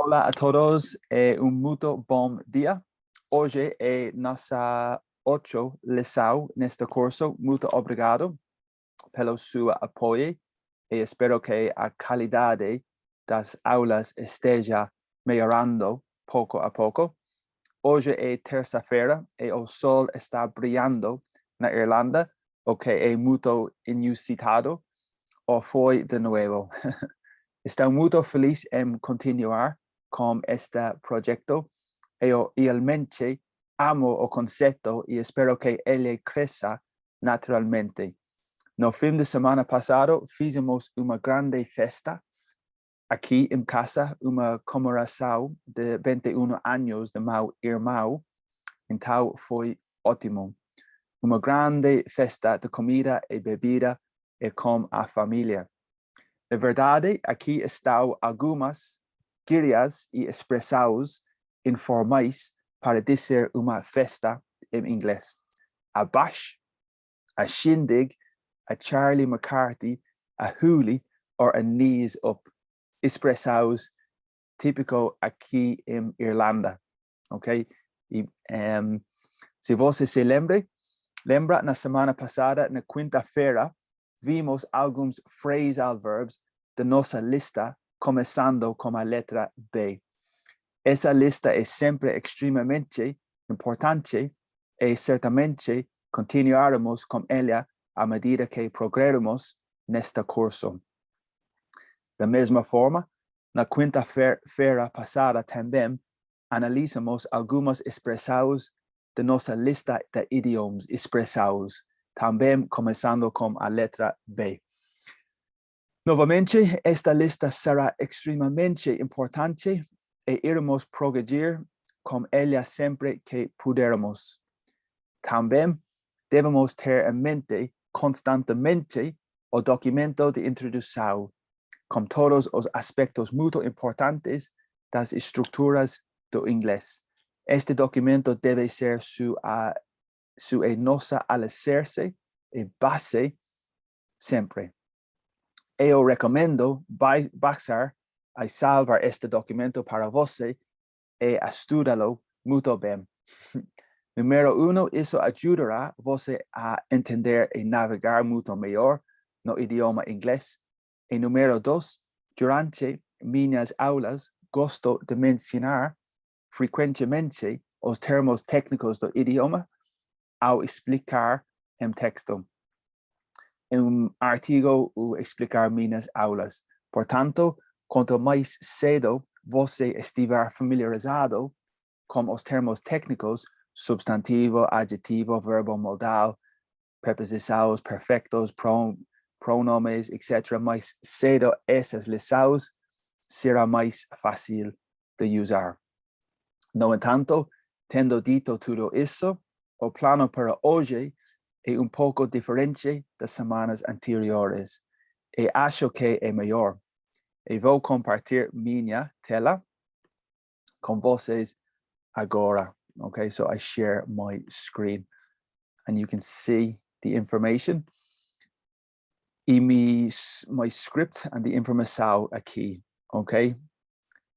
Hola a todos, muito bom dia. Hoje é nossa 8 lição neste curso. Muito obrigado pelo seu apoio e espero que a qualidade das aulas esteja melhorando pouco a pouco. Hoje é terça-feira e o sol está brilhando na Irlanda, o que é muito inusitado, ou foi de novo. Estou muito feliz em continuar com este projeto. Eu realmente amo o conceito e espero que ele cresça naturalmente. No fim de semana passado, fizemos uma grande festa aqui em casa, uma comemoração de 21 anos de meu irmão. Então foi ótimo. Uma grande festa de comida e bebida e com a família. Na verdade, aqui estão algumas gírias e expressões informais para dizer uma festa em inglês. A bash, a shindig, a Charlie McCarthy, a huli ou a knees up. Expressões típico aqui em Irlanda, ok? E se você se lembra na semana passada, na quinta-feira, vimos alguns phrasal verbs de nossa lista, começando com a letra B. Essa lista é sempre extremamente importante e certamente continuaremos com ela à medida que progredirmos neste curso. Da mesma forma, na quinta-feira passada também analisamos algumas expressões de nossa lista de idiomas expressados, também começando com a letra B. Novamente, esta lista será extremamente importante e iremos progredir com ela sempre que pudermos. Também devemos ter em mente constantemente o documento de introdução, com todos os aspectos muito importantes das estruturas do inglês. Este documento deve ser nossa alicerce e base sempre. Eu recomendo baixar e salvar este documento para você e estudá-lo muito bem. Número 1, isso ajudará você a entender e navegar muito melhor no idioma inglês. E número 2, durante minhas aulas, gosto de mencionar frequentemente os termos técnicos do idioma ao explicar em texto, em artigo ou explicar minhas aulas. Portanto, quanto mais cedo você estiver familiarizado com os termos técnicos, substantivo, adjetivo, verbo modal, preposições, perfectos, pronomes, etc., mais cedo essas lições será mais fácil de usar. No entanto, tendo dito tudo isso, o plano para hoje é um pouco diferente das semanas anteriores e acho que é melhor. E vou compartilhar minha tela com vocês agora. Okay, so I share my screen and you can see the information. E my script and the informação aqui, ok?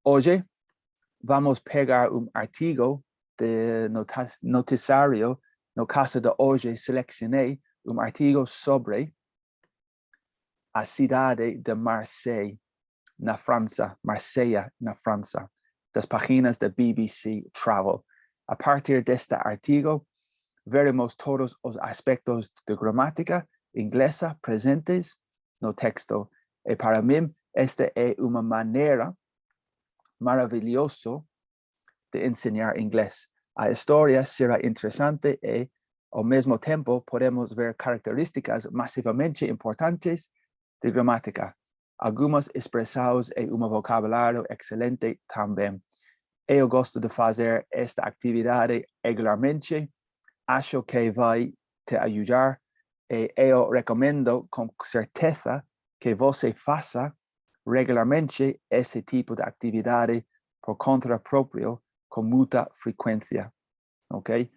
Hoje vamos pegar artigo de noticiário. No caso de hoje, selecionei artigo sobre a cidade de Marseille, na França, Marseille, na França, das páginas da BBC Travel. A partir deste artigo, veremos todos os aspectos de gramática inglesa presentes no texto. E para mim, esta é uma maneira maravilhosa de ensinar inglês. A história será interessante e, ao mesmo tempo, podemos ver características massivamente importantes de gramática. Algumas expressões e vocabulário excelente também. Eu gosto de fazer esta atividade regularmente. Acho que vai te ajudar e eu recomendo com certeza que você faça regularmente esse tipo de atividade por conta própria com muita frequência, ok?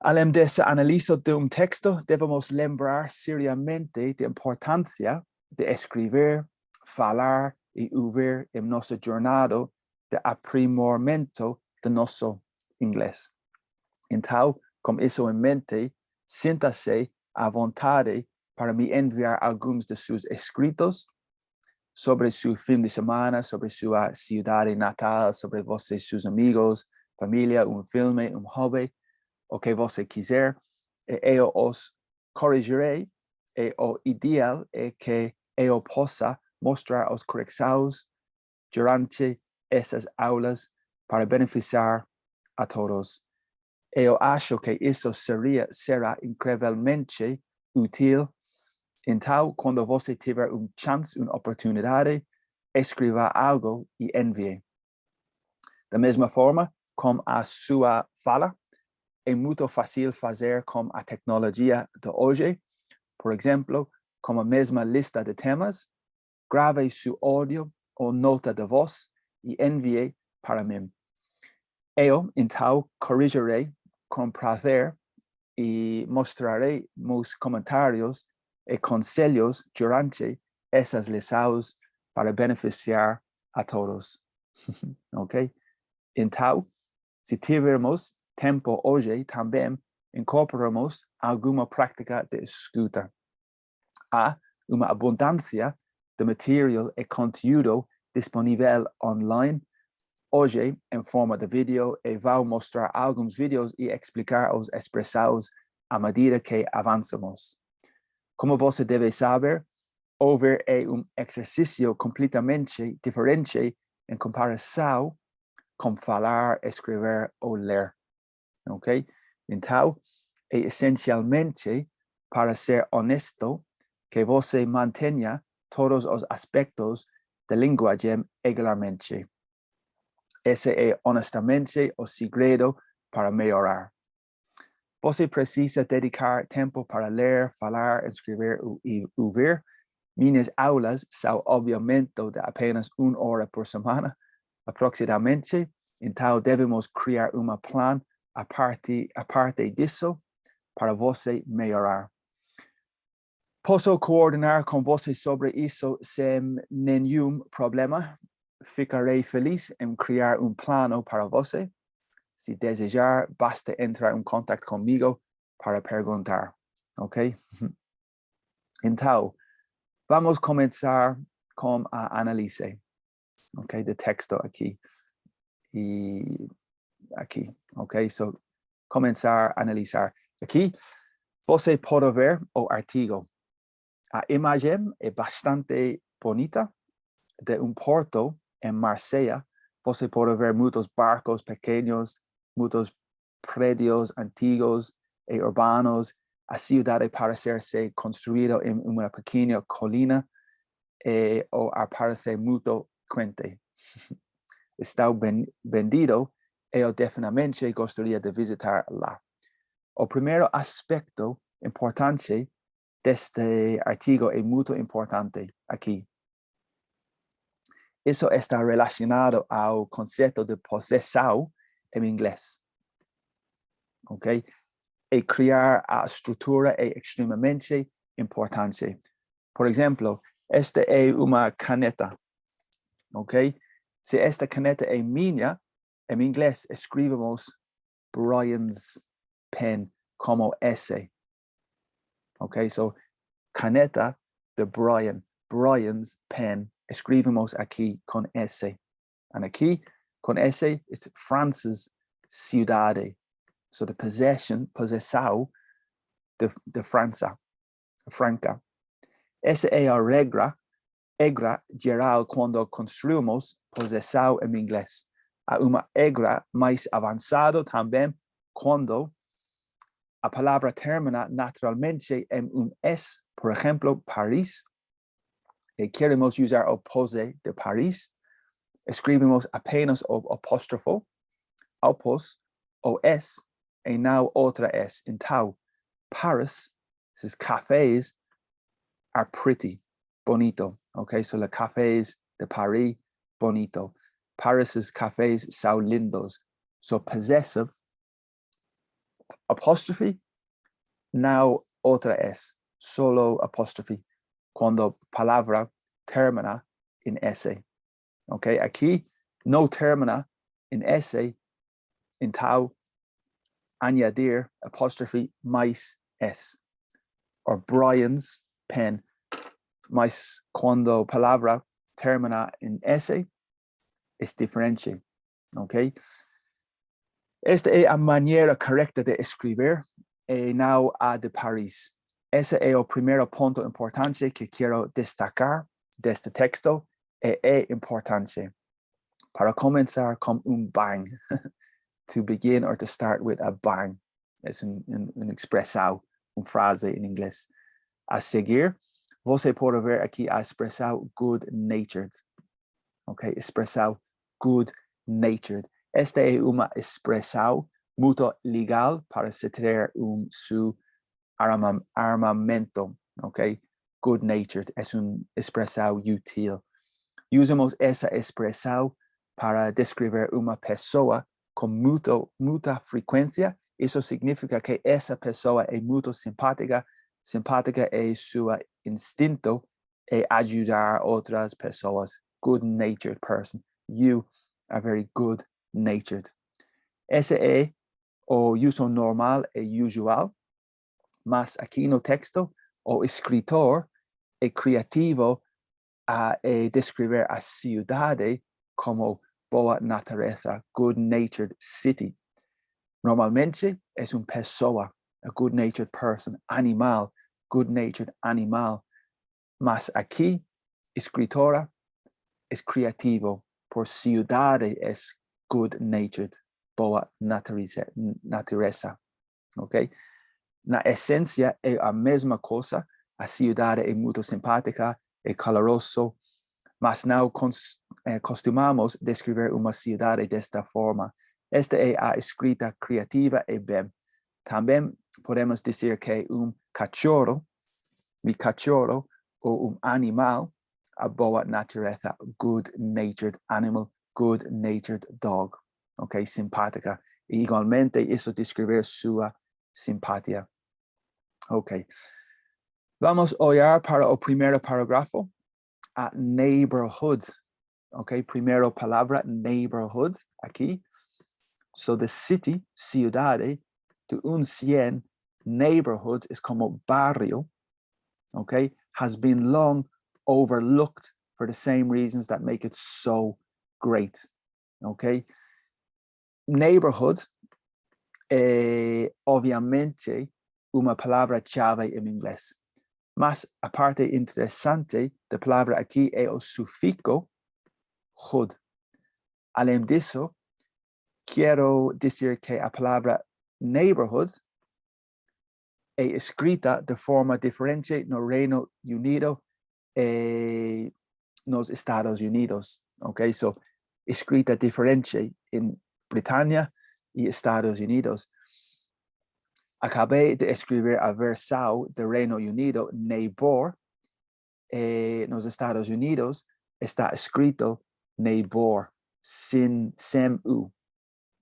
Além dessa análise de texto, devemos lembrar seriamente da importância de escrever, falar e ver en nossa jornada de aprimoramento de nosso inglês. Então, com isso em mente, sinta-se à vontade para me enviar alguns de seus escritos sobre seu fim de semana, sobre sua cidade natal, sobre você, seus amigos, família, filme, hobby, o que você quiser. Eu os corrigirei e o ideal é que eu possa mostrar as correções durante essas aulas para beneficiar a todos. Eu acho que isso será incrivelmente útil. Então, quando você tiver chance, uma oportunidade, escreva algo e envie. Da mesma forma, com a sua fala, é muito fácil fazer com a tecnologia de hoje. Por exemplo, com a mesma lista de temas, grave seu áudio ou nota de voz e envie para mim. Eu, então, corrigirei com prazer e mostrarei meus comentários e conselhos durante essas lições para beneficiar a todos. Ok? Então, se tivermos tempo hoje, também incorporamos alguma prática de escuta. Há uma abundância de material e conteúdo disponível online hoje em forma de vídeo e vou mostrar alguns vídeos e explicar as expressões à medida que avançamos. Como você deve saber, ouvir é exercício completamente diferente em comparação com falar, escrever ou ler. Ok? Então, é essencialmente para ser honesto que você mantenha todos os aspectos da linguagem regularmente. Esse é honestamente o segredo para melhorar. Você precisa dedicar tempo para ler, falar, escrever e ouvir. Minhas aulas são obviamente de apenas 1 hora por semana, aproximadamente. Então, devemos criar um plano a parte disso para você melhorar. Posso coordenar com você sobre isso sem nenhum problema. Ficarei feliz em criar plano para você. Se desejar, basta entrar em contato comigo para perguntar, ok? Então, vamos começar com a análise, ok? Do texto aqui e aqui, ok? So, começar a analisar. Aqui, você pode ver o artigo. A imagem é bastante bonita de porto em Marseille. Você pode ver muitos barcos pequenos, muitos prédios antigos e urbanos. A cidade parece ser construída em uma pequena colina e parece muito quente. Está vendido e eu definitivamente gostaria de visitar lá. O primeiro aspecto importante deste artigo é muito importante aqui. Isso está relacionado ao conceito de possessão em inglês. Ok? E criar a estrutura é extremamente importante. Por exemplo, esta é uma caneta. Ok? Se esta caneta é minha, em inglês escrevemos Brian's pen como S. Ok? So, caneta de Brian. Brian's pen. Escrevemos aqui com S. E aqui, com S, it's France's cidade. So, the possessão de França. Franca. Essa é a regra geral quando construímos possessão em inglês. Há uma regra mais avançada também quando a palavra termina naturalmente em S, por exemplo, Paris, e queremos usar o posse de Paris, escrevemos apenas o apóstrofo, após o S, e não outra S. Então, Paris, esses cafés, are pretty, bonito. Okay, so the cafés de Paris, bonito. Paris's cafés são lindos. So possessive, apostrophe, now outra S, solo apostrophe. Quando a palavra termina en ese. Ok, aquí no termina en ese, en tau, añadir, apóstrofe, mais es. O Brian's pen, mas cuando palabra termina en ese, es diferente. Ok. Esta es la manera correcta de escribir now a de París. Ese es el primer punto importante que quiero destacar de este texto. Es importante para comenzar con un bang. To begin or to start with a bang. Es un expresado, una frase en inglés. A seguir, você puede ver aquí a expresado good-natured. Ok, expresado good-natured. Este es una expresado muy legal para tener su armamento. Ok, good-natured es un expresado útil. Usamos esa expresado para describir una persona con mucha frecuencia. Eso significa que esa persona es muy simpática. Simpática es su instinto de ayudar a otras personas. Good-natured person. You are very good-natured. Ese es o uso normal e usual. Mas aquí no texto, o escritor es creativo a describir a ciudades como boa naturaleza, good-natured city. Normalmente es un persona, a good-natured person, animal, good-natured animal. Mas aquí, escritora es creativo, por ciudades es good-natured, boa naturaleza. Ok? Na esencia es la misma cosa, a ciudad es muy simpática, es caloroso, mas no costumamos describir una ciudad de esta forma. Esta es la escrita creativa y bien. También podemos decir que un cachorro, mi cachorro, o un animal, a boa naturaleza, good-natured animal, good-natured dog. Ok, simpática. Y igualmente eso describir su simpatía. Ok. Vamos a oír para el primer parágrafo a neighborhood. Ok, primero palabra neighborhood aquí. So the city, ciudad, to un 100, neighborhood is como barrio. Ok, has been long overlooked for the same reasons that make it so great. Ok, neighborhood, obviamente, una palabra clave en inglés. Mas aparte interesante, la palabra aquí es el sufijo hood. Además de eso, quiero decir que la palabra neighborhood es escrita de forma diferente en el Reino Unido y los Estados Unidos. Ok, so escrita diferente en Britania y Estados Unidos. Acabé de escribir a versado del Reino Unido, neighbor. En los Estados Unidos está escrito neighbor, sin sem-u.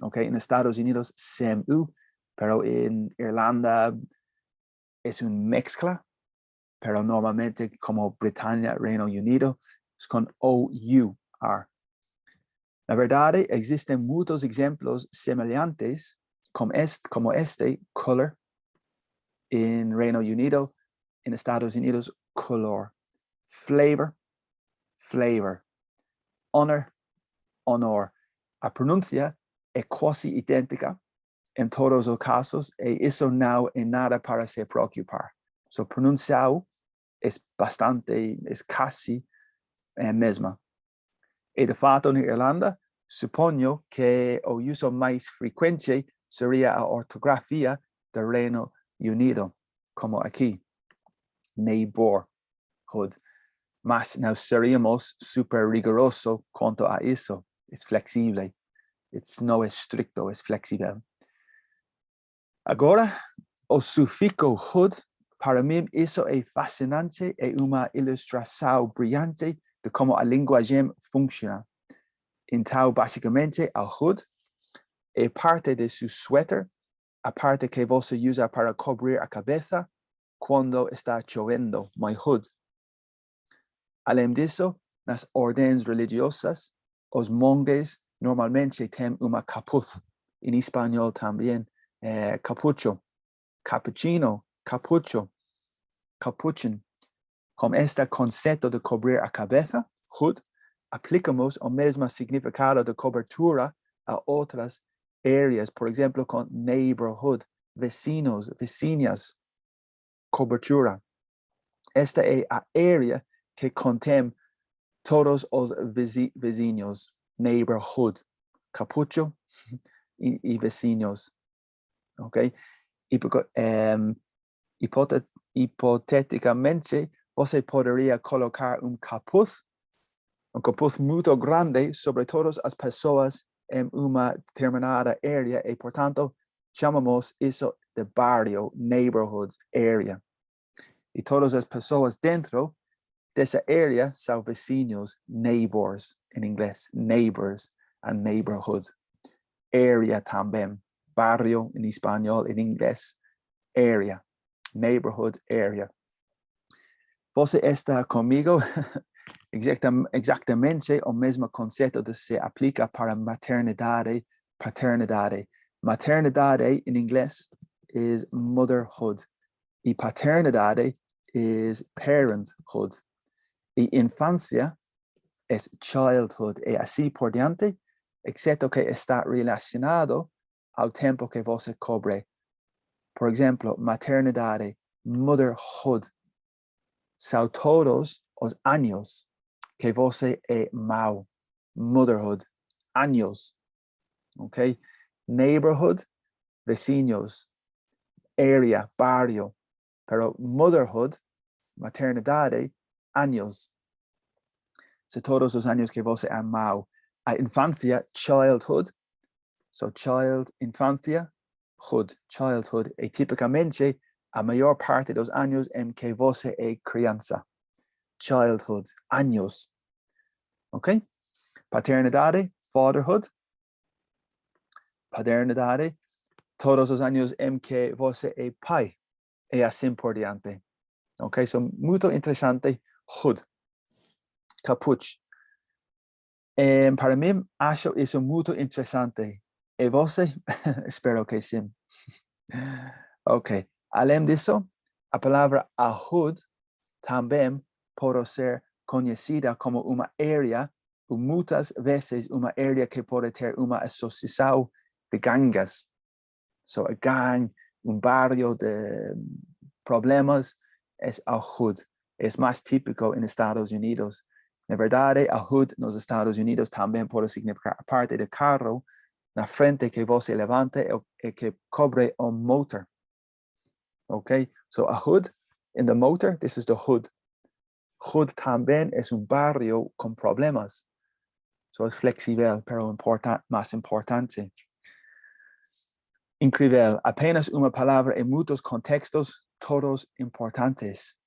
Ok, en Estados Unidos sem-u, pero en Irlanda es un mezcla, pero normalmente como Britania, Reino Unido, es con O-U-R. La verdad, existen muchos ejemplos semejantes como este, color, en Reino Unido, en Estados Unidos, color, flavor, flavor, honor, honor. La pronuncia es casi idéntica en todos los casos y eso no es nada para se preocupar. So pronunciado es bastante, es casi misma. Y de fato en Irlanda, supongo que el uso más frecuente sería la ortografía del Reino Unido, como aquí, neighborhood. Mas no seríamos súper riguroso cuanto a eso. Es flexible. No es estricto, es flexible. Agora, el sufijo hood, para mí eso es fascinante y una ilustración brillante de cómo el lenguaje funciona. Entonces, básicamente, el hood es parte de su suéter, aparte que vos usa para cubrir la cabeza cuando está lloviendo, my hood. Además de eso, nas ordens religiosas, os monjes normalmente tienen una capuz. En español también, capucho, cappuccino, capucho, capuchin. Con este concepto de cubrir a cabeza, hood, aplicamos el mismo significado de cobertura a otras áreas, por ejemplo, con neighborhood, vecinos, vecinas, cobertura. Esta es la área que contém todos los vecinos, neighborhood, capucho y vecinos. ¿Ok? Hipotéticamente, você podría colocar un capuz muy grande sobre todas las personas en una determinada área y por tanto llamamos eso de barrio, neighborhood area. Y todas las personas dentro de esa área son vecinos, neighbors en inglés, neighbors and neighborhood. Area también, barrio en español, en inglés, area, neighborhood area. Você está conmigo? Exactamente el mismo concepto se aplica para maternidad, paternidad. Maternidad en inglés es motherhood y paternidad es parenthood. Y infancia es childhood. Y así por diante, excepto que está relacionado al tiempo que você cobre. Por ejemplo, maternidad, motherhood, son todos los años que você é mau. Motherhood, años. Ok? Neighborhood, vecinos. Area, barrio. Pero motherhood, maternidad, años. So todos los años que você é mau. A infancia, childhood. So child, infancia, hood, childhood. Y típicamente, a mayor parte de los años en que você é criança. Childhood, años. Ok? Paternidad, fatherhood. Paternidad, todos los años en que você é pai. Y así por diante. Ok? So, muy interesante. Hood. Capuch. Para mí, acho isso muito interessante. E você? Espero que sim. Ok. Além disso, a palavra a hood também pode ser conhecida como uma área, ou muitas vezes uma área que pode ter uma associação de gangues. So, a gang, barrio de problemas, es a hood. Es más típico en Estados Unidos. Na verdade, a hood nos Estados Unidos também pode significar a parte do carro na frente que você levanta e que cobre o motor. Okay? So a hood in the motor, this is the hood. Hood também es barrio con problemas. So es flexible, pero más importante. Incrível. Apenas una palabra en muchos contextos, todos importantes.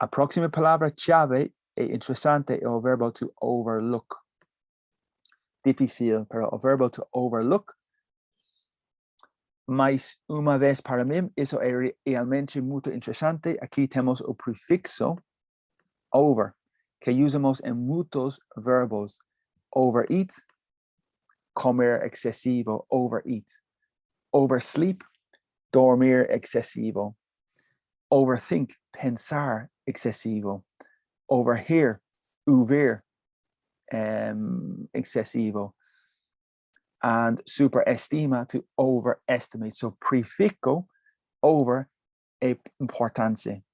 La próxima palabra clave e interesante es el verbo to overlook. Difícil, pero el verbo to overlook. Mas una vez para mí, eso es realmente muy interesante. Aquí tenemos el prefixo over, que usamos en muchos verbos. Overeat, comer excesivo, overeat. Oversleep, dormir excesivo. Overthink, pensar excesivo. Overhear, ouvir, excesivo. And superestima, to overestimate. So prefixo, over, es importante.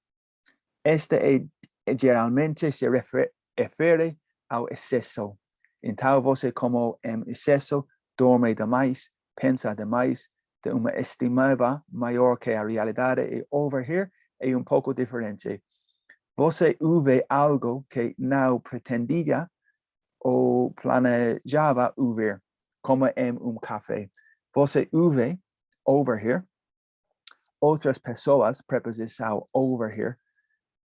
Este generalmente se refiere ao exceso. Então você como exceso, dorme demais, pensa demais, de uma estimava maior que a realidade, e overhear é pouco diferente. Você ouve algo que não pretendia ou planejava ouvir, como em café. Você ouve, overhear, outras pessoas, preposição overhear,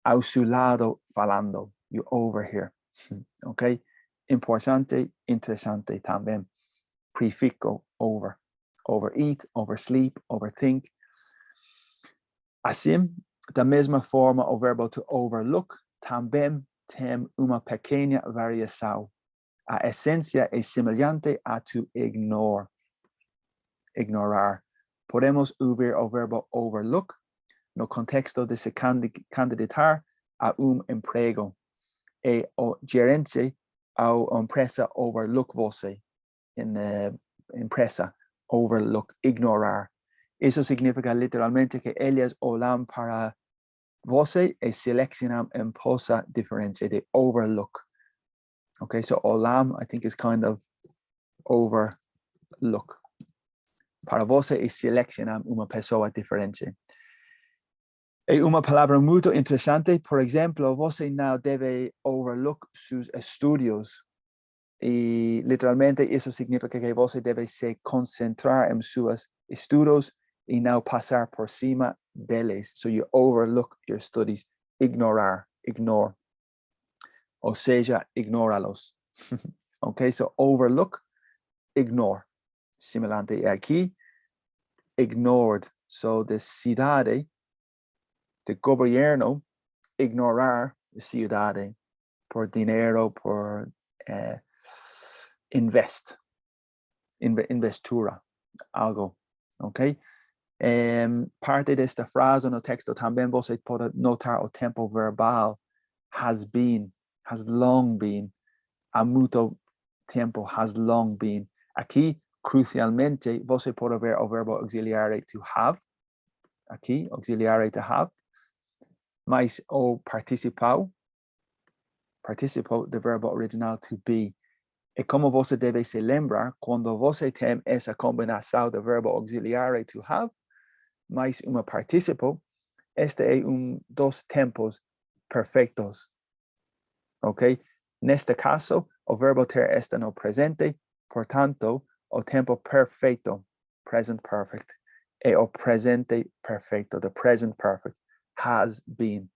ao seu lado falando, you overhear. Ok? Importante, interessante também. Prefixo over. Overeat, oversleep, overthink. Assim, da mesma forma, o verbo to overlook também tem uma pequena variação. A essência é semelhante a tu ignorar. Podemos ouvir o verbo overlook no contexto de se candidatar a emprego. E o gerente ou empresa overlook você. Na empresa, overlook, ignorar. Isso significa literalmente que eles olham para você e selecionam em posa diferente de overlook. Okay, so olam, I think, is kind of overlook. Para você e selecionam uma pessoa diferente. E uma palavra muito interessante, por exemplo, você não deve overlook seus estudos. E literalmente isso significa que você deve se concentrar em seus estudos e não passar por cima deles. So you overlook your studies, ignore. Ou seja, ignora-los. Ok, so overlook, ignore. Semelhante aqui, ignored. So de cidade, de gobierno, ignorar ciudad por dinero, por investura, algo, ok? Parte de esta frase no texto también você pode notar o tempo verbal has been, has long been, há muito tempo, has long been. Aqui, crucialmente, você pode ver o verbo auxiliar to have, aqui, auxiliar to have, mas o participo do verbo original to be. E como você deve se lembrar, quando você tem essa combinação do verbo auxiliar to have, mais uma participo, este é dos tempos perfeitos. Ok? Neste caso, o verbo ter está no presente, portanto, o tempo perfeito, present perfect, e o presente perfeito, the present perfect, has been.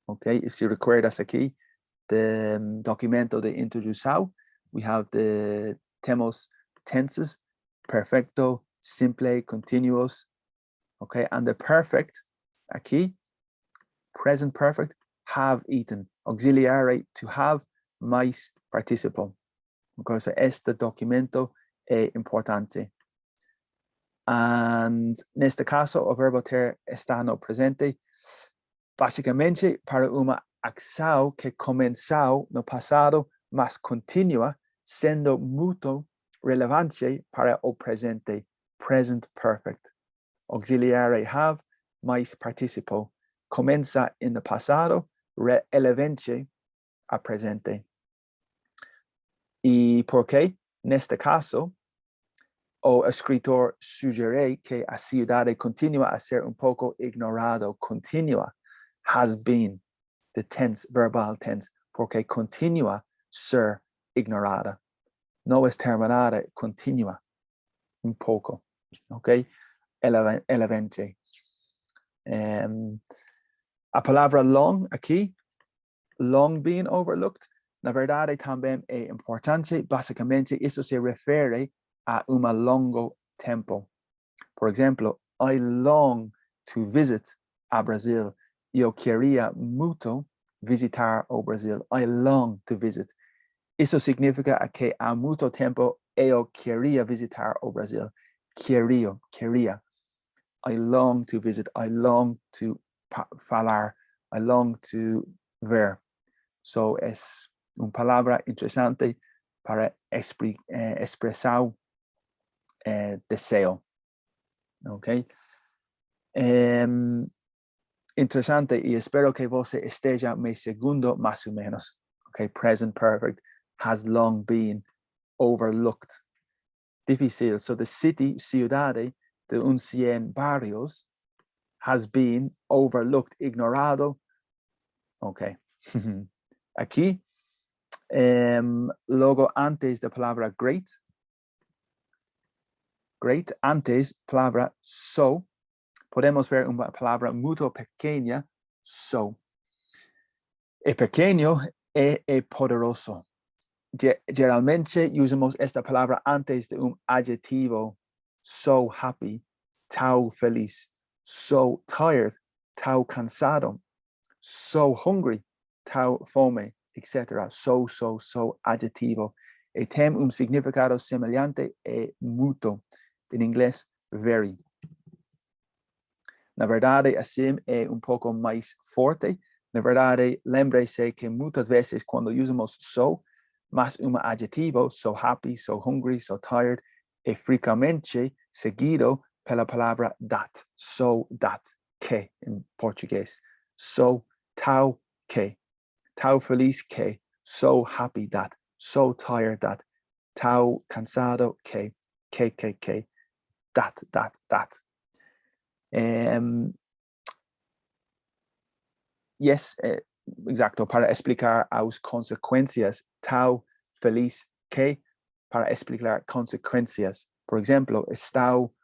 Okay, if you recuerdas aqui, the documento de introdução, we have the temos tenses, perfecto, simple, continuous, okay, and the perfect, aqui, present perfect, have eaten, auxiliary to have, mais participo. Because este documento é importante. And neste caso, o verbo ter está no presente, basicamente para uma ação que começou no passado, mas continua sendo muito relevante para o presente, present perfect. Auxiliary have, mais participo. Começa no passado, relevante a presente. E por quê? Neste caso, o escritor sugere que a cidade continua a ser pouco ignorado, continua, has been, the tense, verbal tense, porque continua a ser ignorada. No es terminada, continua pouco, ok? Elevante. A palavra long aqui, long being overlooked, na verdade também é importante, basicamente isso se refere a longo tempo. Por exemplo, I long to visit a Brasil. Eu queria muito visitar o Brasil. I long to visit. Isso significa que há muito tempo eu queria visitar o Brasil. Queria. I long to visit. I long to falar. I long to ver. So es uma palavra interessante para expressar deseo. Ok? Interessante e espero que você esteja me segundo mais ou menos. Okay, present perfect has long been overlooked. Difícil. So the city, ciudad de 100 barrios has been overlooked, ignorado. Okay. Aquí, luego antes de palabra great, antes palabra so, podemos ver una palabra muy pequeña, so. El pequeño es poderoso. Generalmente usamos esta palabra antes de un adjetivo, so happy, tão feliz, so tired, tão cansado, so hungry, tão fome, etc. So, adjetivo. E tem significado semelhante e muito. Em inglês, very. Na verdade, assim é pouco mais forte. Na verdade, lembre-se que muitas vezes quando usamos so, mas adjetivo, so happy, so hungry, so tired, é frequentemente seguido pela palavra that. So that, que, em português. So, tão que. Tão feliz que. So happy that. So tired that. Tão cansado que. That. Yes, exacto, para explicar as consecuencias, tão feliz que, para explicar consecuencias. Por exemplo, estou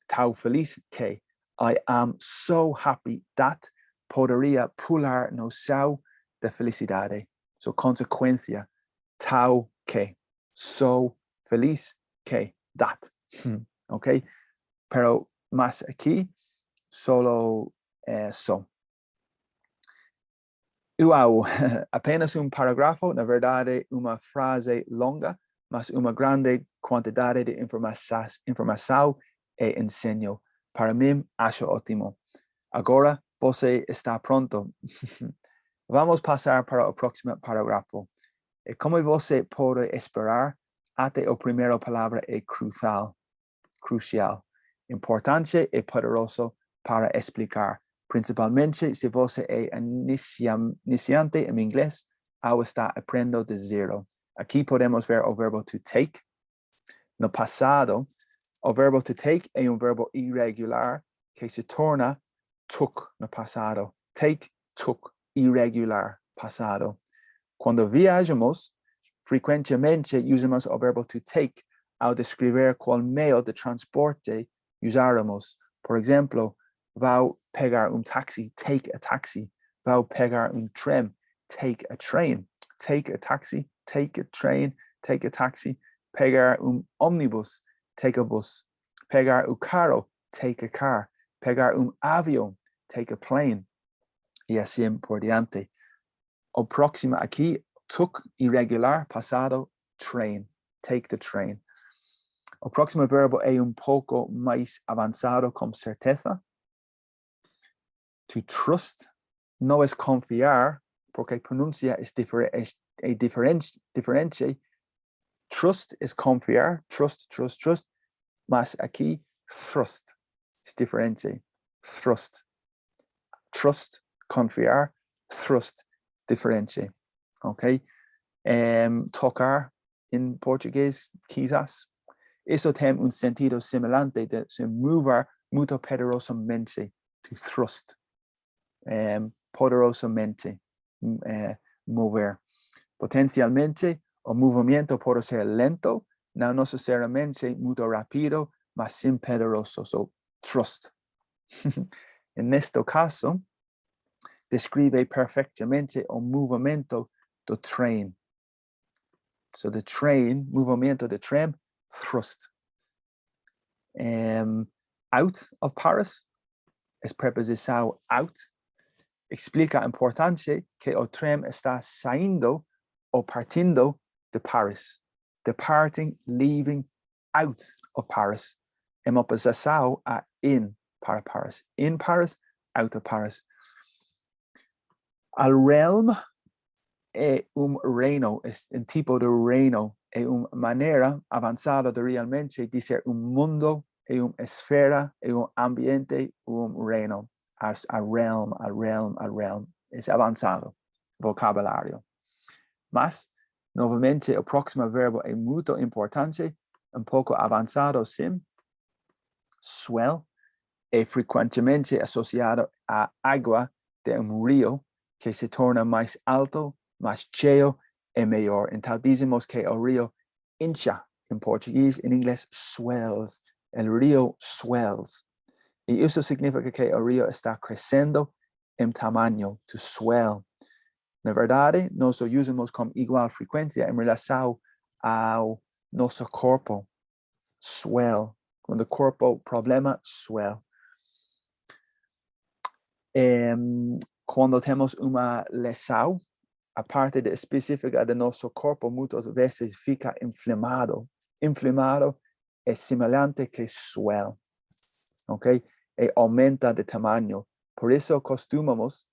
tão feliz que. I am so happy that poderia pular no céu da felicidade. So, consequência, tão que. So feliz que. That. Ok? Pero mas aqui, solo so. Uau, apenas parágrafo, na verdade, uma frase longa, mas uma grande quantidade de informação e ensino. Para mim, acho ótimo. Agora, você está pronto. Vamos passar para o próximo parágrafo. E como você pode esperar, até a primeira palavra é crucial, importante e poderoso para explicar. Principalmente se você é iniciante em inglês ou está aprendendo de zero. Aqui podemos ver o verbo to take. No passado, o verbo to take é verbo irregular que se torna took no passado. Take, took, irregular, passado. Quando viajamos, frequentemente usamos o verbo to take ao descrever qual meio de transporte usaremos. Por exemplo, vou pegar táxi, take a taxi. Vou pegar trem, take a train. Take a taxi, take a train, take a taxi. Pegar ônibus, take a bus. Pegar carro, take a car. Pegar avião, take a plane. E assim por diante. O próximo aqui, took, irregular, passado, train. Take the train. O próximo verbo é pouco mais avançado, com certeza. To trust não é confiar, porque a pronúncia é diferente. Trust é confiar, trust. Mas aqui, thrust é diferente. Trust, confiar, thrust, diferente. Ok? Tocar em português, quizás. Isso tem sentido semelhante de se mover muito poderosamente. To thrust. Poderosamente. Mover. Potencialmente, o movimiento pode ser lento, não necessariamente muito rápido, mas sim poderoso. So, trust. En este caso, describe perfectamente o movimento do trem. So, the train, movimento do trem, thrust. Out of Paris, es preposição out, explica a importância que o trem está saindo ou partindo de Paris. Departing, leaving, out of Paris. Em oposição a in para Paris. In Paris, out of Paris. Al realm é reino, é tipo de reino, é maneira avançada de realmente dizer mundo, é esfera, é ambiente, reino. A realm, é avançado, vocabulário. Mas, novamente, o próximo verbo é muito importante, pouco avançado, sim. Swell é frequentemente associado à água de rio que se torna mais alto, mais cheio e maior. Então, dizemos que o rio incha, em português, em inglês, swells. O rio swells. E isso significa que o rio está crescendo em tamanho, to swell. Na verdade, nós o usamos com igual frequência em relação ao nosso corpo. Swell. Quando o corpo problema, swell. Cuando tenemos una lição, a parte específica de nuestro cuerpo muchas veces fica inflamado. Inflamado es semelhante que suela, ¿ok? Y aumenta de tamaño. Por eso costumamos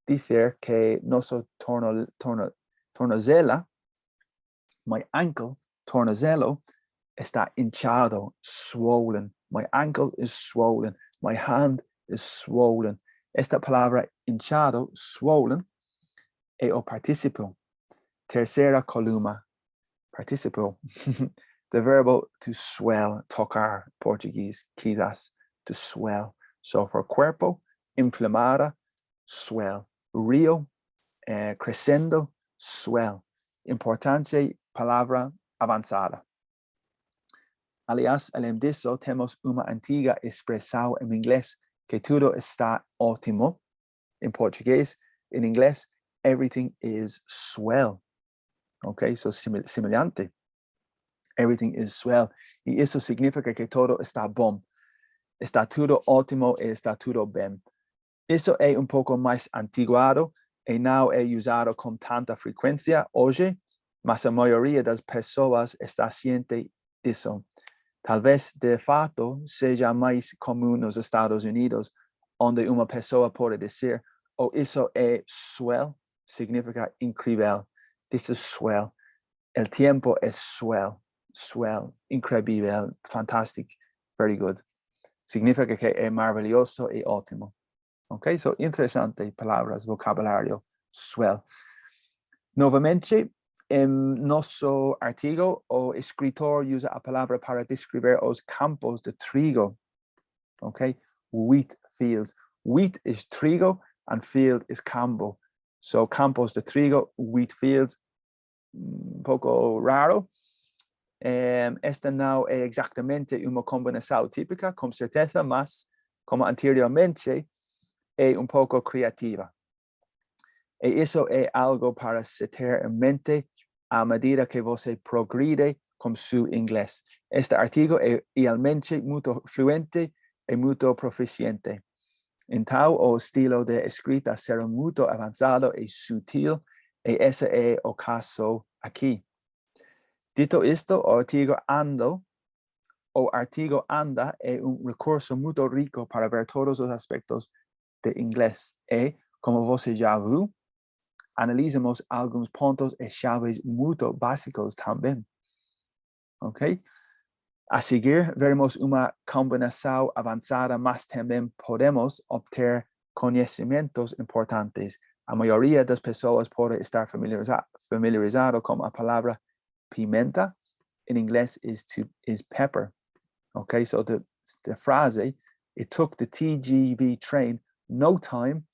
decir que nuestro tornozelo, my ankle, tornozelo, está hinchado, swollen. My ankle is swollen. My hand is swollen. Esta palabra hinchado, swollen, es o participo. Tercera columna, participo. The verbo to swell, tocar, Portuguese, quizás, to swell. So for cuerpo, inflamada, swell. Río, crescendo, swell. Importancia, palabra avanzada. Aliás, além disso, temos uma antiga expressão em inglês que tudo está ótimo. In português, in inglés, everything is swell. Okay, so semelhante. Everything is swell. E isso significa que todo está bom. Está tudo ótimo e está tudo bem. Isso é pouco mais antiguado e não é usado com tanta frequência hoje, mas a maioria das pessoas está ciente disso. Talvez, de fato, seja mais comum nos Estados Unidos, onde uma pessoa pode dizer, oh, isso é swell, significa incrível. This is swell. El tiempo es swell. Swell, incrível, fantastic, very good. Significa que es maravilloso y ótimo. Ok, so interesante palabras, vocabulario, swell. Nuevamente, nuestro artigo o escritor usa la palabra para describir los campos de trigo. Ok, wheat fields. Wheat is trigo and field is campo. So campos de trigo, wheat fields, un poco raro. Esta no es exactamente una combinación típica, con certeza, más como anteriormente, es un poco creativa. Y eso es algo para tener en mente a medida que você progride con su inglés. Este artigo es realmente muy fluente y muy proficiente. En tal o estilo de escrita será muy avanzado y sutil, y ese es el caso aquí. Dito esto, artigo anda es un recurso muy rico para ver todos los aspectos de inglés. Y, como você já viu, analizamos algunos puntos y chaves muy básicos también. ¿Ok? A seguir, veremos una combinación avanzada, más también podemos obtener conocimientos importantes. La mayoría de las personas puede estar familiarizado con la palabra pimenta. In inglés is pepper. Okay, so the phrase, it took the TGV train no time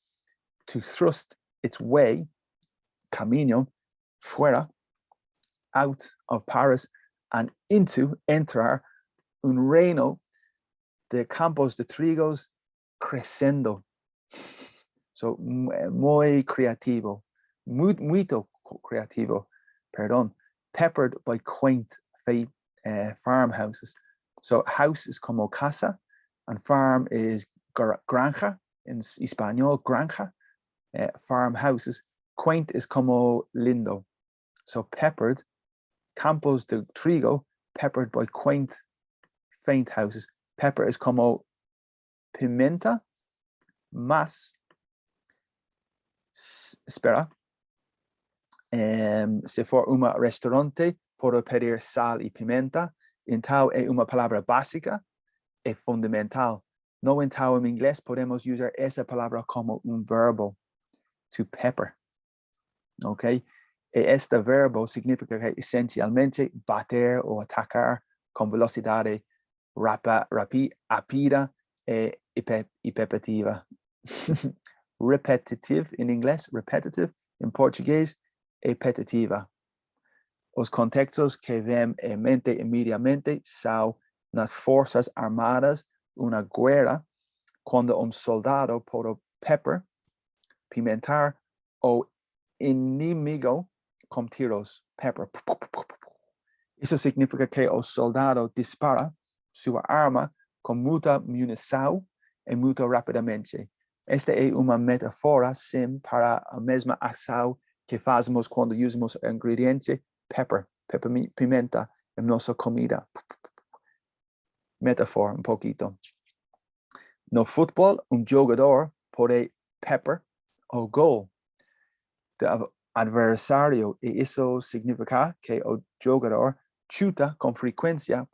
to thrust its way, camino, fuera, out of Paris and entrar un reino de campos de trigos crescendo. So, muy creativo, muy creativo, perdón, peppered by quaint farmhouses. So house is como casa and farm is granja, in español, granja. Farmhouses, quaint is como lindo. So peppered, campos de trigo, peppered by quaint, faint houses. Pepper is como pimenta, más, espera, se for un restaurante, puedo pedir sal y pimenta. En tal es una palabra básica y fundamental. No en tal en inglés podemos usar esa palabra como un verbo, to pepper. ¿Ok? Este verbo significa que esencialmente bater o atacar con velocidad rápida y repetitiva. Repetitive en inglés, repetitive en portugués, repetitiva. Os contextos que vem en mente inmediatamente son las fuerzas armadas, una guerra, cuando un soldado puede pepper, pimentar, o inimigo con tiros, pepper. Eso significa que el soldado dispara su arma con mucha munición y muy rápidamente. Esta é uma metáfora, sim, para a mesma ação que fazemos quando usamos o ingrediente pimenta em nossa comida. Metáfora, um pouquinho. No futebol, jogador pode pepper o gol do adversário, e isso significa que o jogador chuta com frequência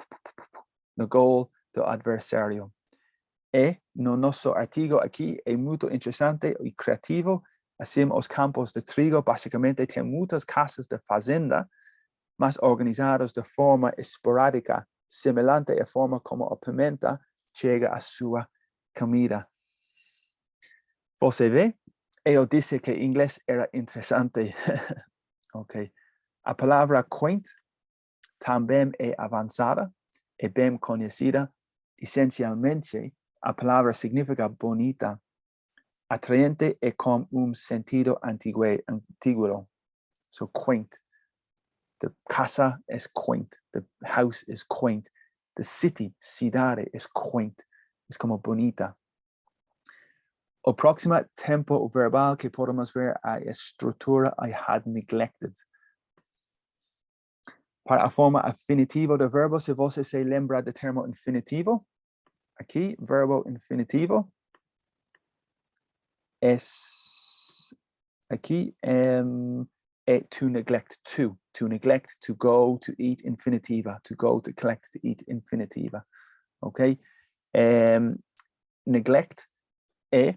no gol do adversário. E no nosso artigo aqui é muito interessante e criativo. Assim, os campos de trigo basicamente têm muitas casas de fazenda, mas organizados de forma esporádica, semelhante à forma como a pimenta chega à sua comida. Você vê? Eu disse que inglês era interessante. Ok. A palavra quaint também é avançada, é bem conhecida. Essencialmente, a palavra significa bonita. Atraente é com sentido antiguo. So quaint. The casa is quaint. The house is quaint. The city, cidade, is quaint. Es como bonita. O próximo tempo verbal que podemos ver a estrutura I had neglected. Para a forma afinitiva do verbo, se você se lembra do termo infinitivo, aqui, verbo infinitivo, aqui é to neglect, to neglect, to go, to eat, infinitiva, to go, to collect, to eat, infinitiva, ok? Neglect é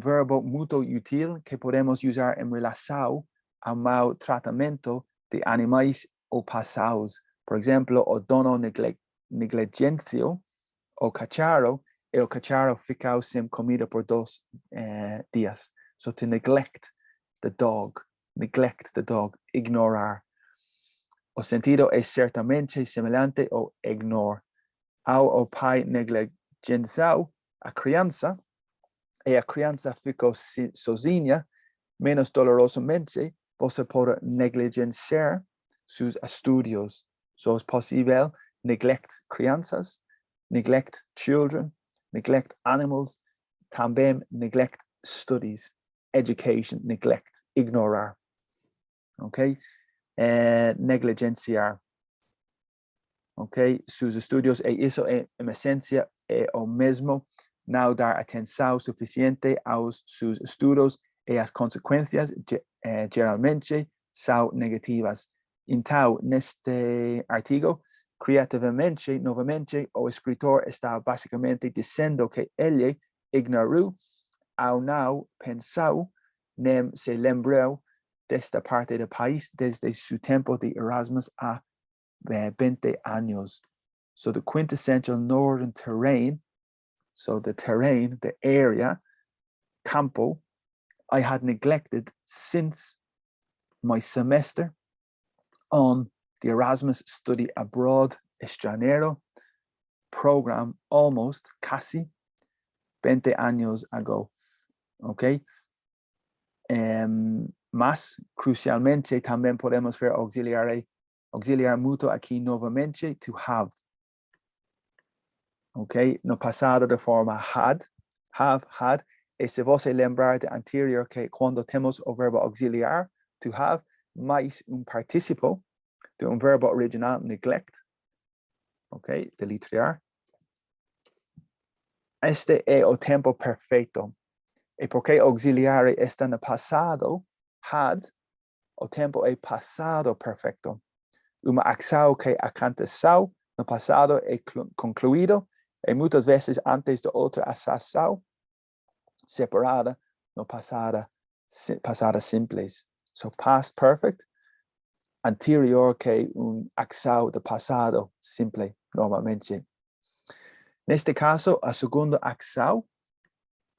verbo muito útil que podemos usar em relação ao mau tratamento de animais ou passados. Por exemplo, o dono negligencio o cachorro, e o cachorro ficou sem comida por 2 dias. So to neglect the dog, ignorar. O sentido é certamente semelhante ao ignore. Ao pai negligenciou a criança, e a criança ficou sozinha, menos dolorosamente, você pode negligenciar seus estudos. So é possível neglect crianças, neglect children, neglect animals, também neglect studies, education, neglect, ignorar. Ok? Negligenciar. Ok? Seus estudos, e isso em essência é o mesmo. Não dar atenção suficiente aos seus estudos e as consequências geralmente são negativas. Então, neste artigo, criativamente, novamente, o escritor está basicamente dizendo que ele ignorou ou não pensou, nem se lembrou desta parte do país desde seu tempo de Erasmus há 20 anos. So the quintessential northern terrain, so the terrain, the area, campo, I had neglected since my semester on the Erasmus Study Abroad Extranjero program almost, casi, 20 años ago. Ok? Mas, crucialmente, también podemos ver auxiliar mutuo aquí novamente, to have. Ok? No pasado de forma had, have, had. E se você lembrar de anterior que quando temos o verbo auxiliar, to have, mais participio de verbo original, neglect. Ok? Deletrear. Este é o tempo perfeito. E porque auxiliar está no passado, had, o tempo é passado perfeito. Uma ação que aconteceu no passado é concluído, e muitas vezes antes de outra ação separada no passado simples. So past perfect, anterior que ação de passado simple, normalmente. Neste caso, a segunda ação,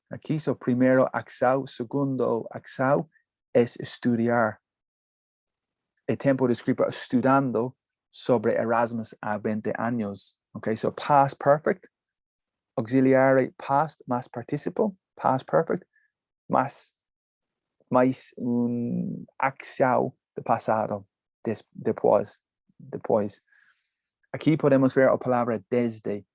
aqui, so primeiro ação, segundo ação, é estudar. É tempo de escrever estudando sobre Erasmus há 20 anos. Okay, so past perfect, auxiliary past, mais participo, past perfect, mais ação de passado, depois. Aqui podemos ver a palavra desde.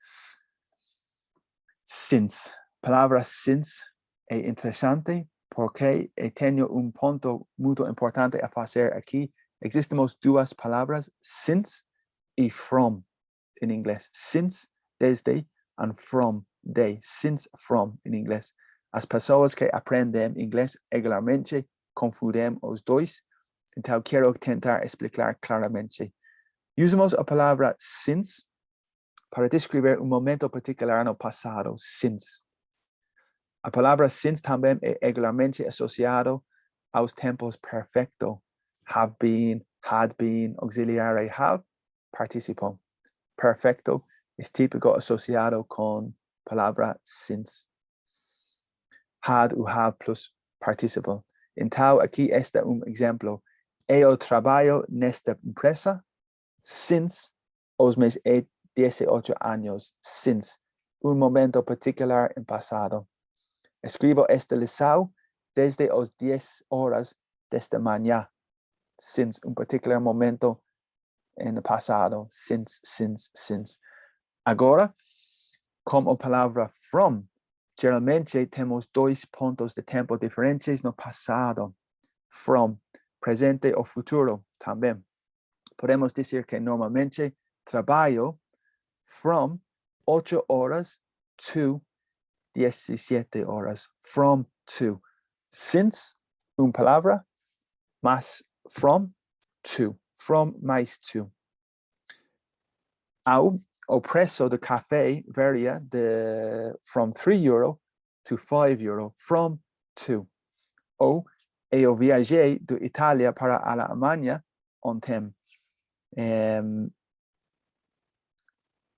Since. Palavra since é interessante, porque tenho ponto muito importante a fazer aqui. Existem duas palavras, since e from, em inglês. Since, desde, and from, de. Since, from, em inglês. As pessoas que aprendem inglês regularmente confundem os dois, então quero tentar explicar claramente. Usamos a palavra since para descrever momento particular no passado, since. A palavra since também é regularmente associado aos tempos perfeito, have been, had been, auxiliar have, participio. Perfecto es típico asociado con palavra since. Had ou have plus participio. Então, aqui está exemplo. Eu trabalho nesta empresa since os meus 18 años, since momento particular en pasado. Escribo esta lição desde os 10 horas desta manhã, since particular momento en el pasado, since. Agora, como a palavra from, geralmente temos dois pontos de tempo diferentes no passado, from, presente ou futuro também. Podemos dizer que normalmente trabalho from 8 horas to 17 horas, from to. Since, palavra, mas from to, from mais to. O preço do café varia from €3 to €5, from to. Ou eu viajei de Itália para a Alemanha ontem.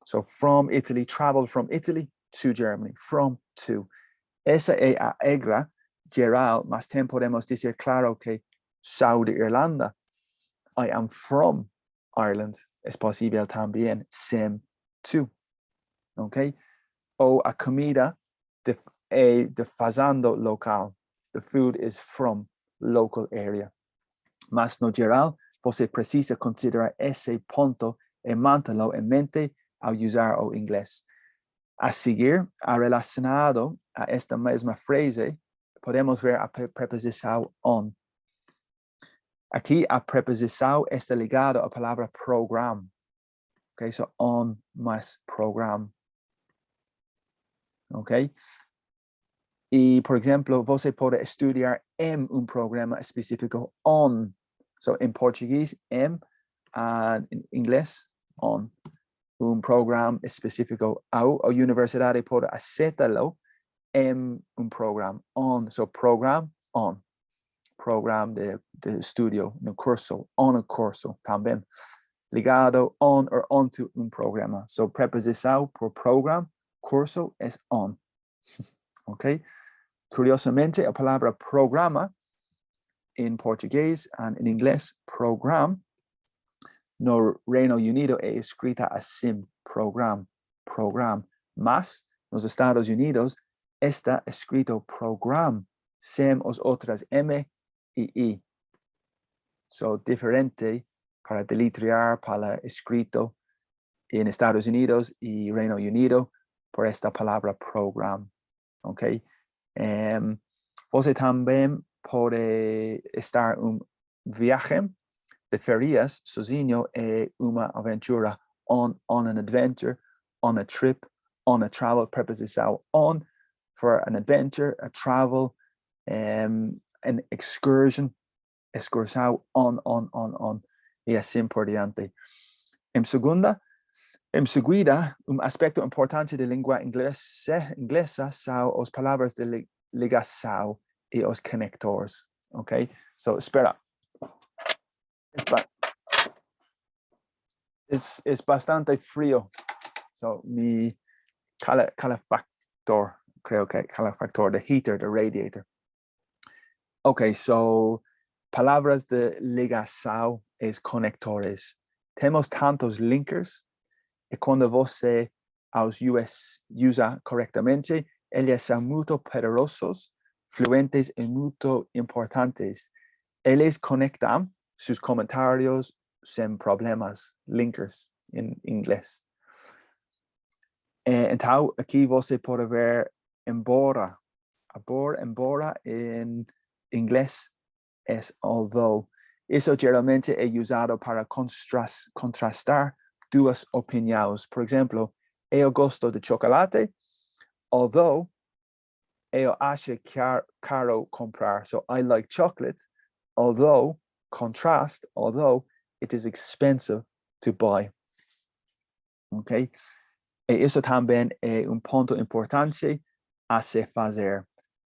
So from Italy, travel from Italy to Germany, from to. Essa é a regra geral, mas também podemos dizer claro que sou de Irlanda. I am from Ireland. Es possível também sem to. Ok? Ou a comida é de fazenda local. The food is from local area. Mas no geral, você precisa considerar esse ponto e mantê-lo em mente ao usar o inglês. A seguir, relacionado a esta mesma frase, podemos ver a preposição on. Aqui a preposição está ligada à palavra program. Ok, so on mais program. Ok? E, por exemplo, você pode estudar em programa específico on. So, em português, em inglês, on. Programa específico a universidade pode aceitar-lo em programa on. So, program on. Programa de estudio no curso, on a curso também. Ligado on or onto programa. So, preposição por program, curso es on. Ok? Curiosamente, a palavra programa em português e em inglês, program, no Reino Unido é escrita assim, program. Mas, nos Estados Unidos, está escrito program, sem as outras M e I. So, diferente para deletrear, para escrito en Estados Unidos y Reino Unido por esta palabra program. Ok. Você também pode estar viaje de férias sozinho é uma aventura. On an adventure, on a trip, on a travel. Preposição on for an adventure, a travel, an excursion. Excursão on. E assim por diante. Em seguida, aspecto importante da língua inglesa são as palavras de ligação e os conectores. Ok? So, espera. Es bastante frío. So, mi calefactor, creo que calefactor, the heater, the radiator. Ok, so, palavras de ligação e conectores. Temos tantos linkers e quando você os usa corretamente, eles são muito poderosos, fluentes e muito importantes. Eles conectam seus comentários sem problemas, linkers em inglês. Então, aqui você pode ver embora embora en inglés es although. Eso generalmente es usado para contrastar dos opiniones. Por ejemplo, yo gusto de chocolate, although yo acho caro comprar. So I like chocolate, although, contrast, although it is expensive to buy. Okay. Eso también es un punto importante a se fazer.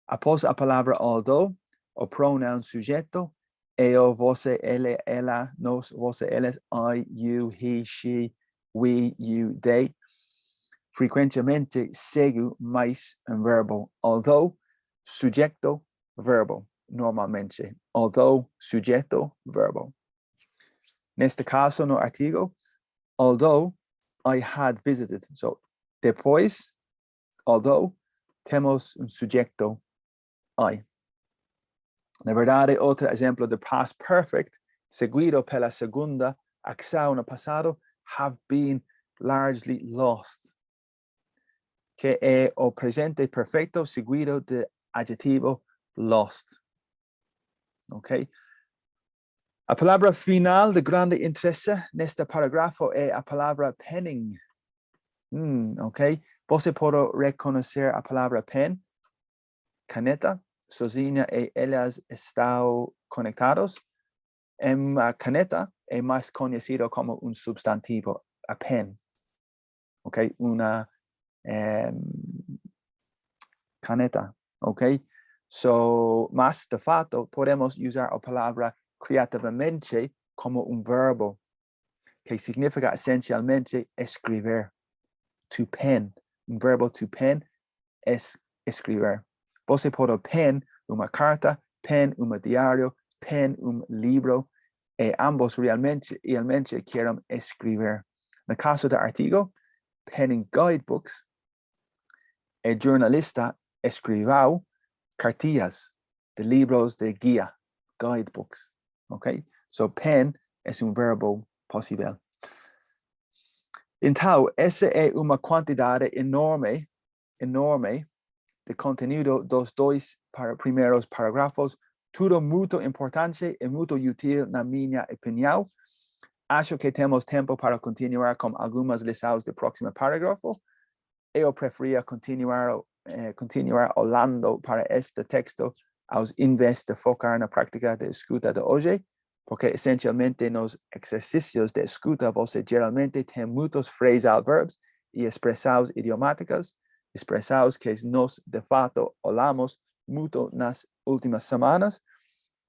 Após a palavra although, o pronoun sujeito, eu, você, ele, ela, nós, você, eles, I, you, he, she, we, you, they. Frequentemente segue mais um verbo. Although, sujeito, verbo. Normalmente. Although, sujeito, verbo. Neste caso, no artigo, although I had visited. So, depois, although, temos un sujeito, I. Na verdade, outro exemplo de past perfect, seguido pela segunda acção no passado, have been largely lost, que é o presente perfeito seguido de adjetivo lost. Ok? A palavra final de grande interesse neste parágrafo é a palavra penning. Ok? Você pode reconhecer a palavra pen, caneta, sozinha e elas estão conectados. A caneta é mais conhecido como um substantivo, a pen. Ok? Uma caneta. Ok? So, mas de fato, podemos usar a palavra criativamente como um verbo que significa essencialmente escrever. To pen. Um verbo to pen es escrever. Você pode pen uma carta, pen um diário, pen um livro, e ambos realmente querem escrever. No caso do artigo, penning guidebooks, o jornalista escreveu cartillas de livros de guia, guidebooks. Ok? So, pen é um verbo possível. Então, essa é uma quantidade enorme de conteúdo dos dois primeiros parágrafos, tudo muito importante e muito útil na minha opinião. Acho que temos tempo para continuar com algumas lições do próximo parágrafo. Eu preferia continuar olhando para este texto ao invés de focar na prática de escuta de hoje, porque essencialmente nos exercícios de escuta você geralmente tem muitos phrasal verbs e expressões idiomáticas, expressões que nós de fato olhamos muito nas últimas semanas.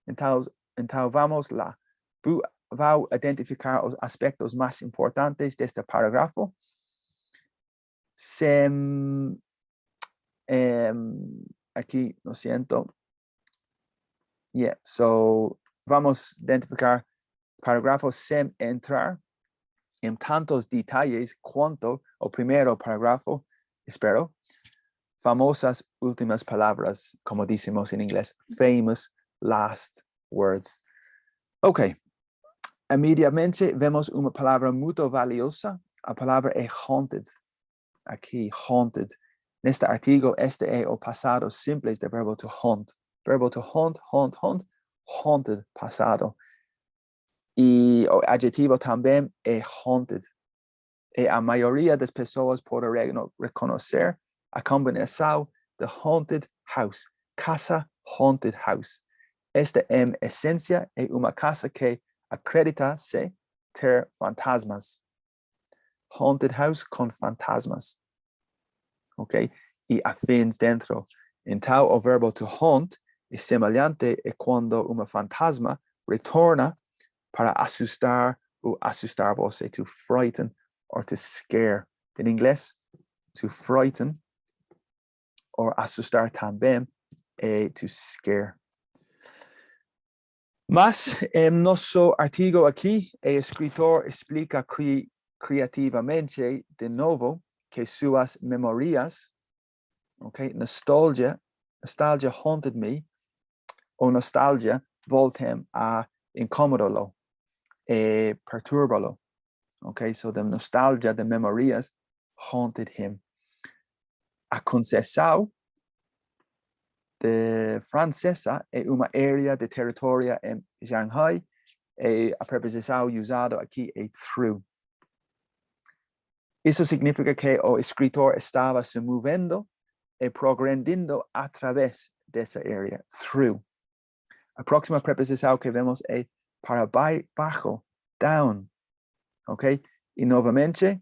Então vamos lá. Vou identificar os aspectos mais importantes deste parágrafo. Aqui, lo siento. Yeah, so vamos identificar parágrafos sem entrar em tantos detalles quanto o primeiro parágrafo, espero. Famosas últimas palavras, como decimos en inglés, famous last words. Ok, inmediatamente vemos una palabra muy valiosa. La palabra es haunted. Aquí, haunted. En este artigo, este es el pasado simple del verbo to haunt. Verbo to haunt, haunted, pasado. Y el adjetivo también es haunted. Y a mayoría de las personas pueden reconocer a combinación de haunted house, casa haunted house. Esta en esencia es una casa que acredita-se ter fantasmas. Haunted house con fantasmas. Ok? Y afins dentro. Então, o verbo to haunt es semelhante a cuando un fantasma retorna para asustar o asustar você, to frighten or to scare. En inglés, to frighten or asustar también to scare. Mas en nuestro artículo aquí, el escritor explica creativamente de nuevo que sus memorias, okay, nostalgia haunted me, o nostalgia voltem a incomodolo, perturbalo. Okay, so the nostalgia, the memorias haunted him. A concessão francesa é uma área de território em Shanghai. E a preposição usada aqui é through. Isso significa que o escritor estava se movendo e progredindo através dessa área, through. A próxima preposição que vemos é para baixo, down. Ok? E novamente,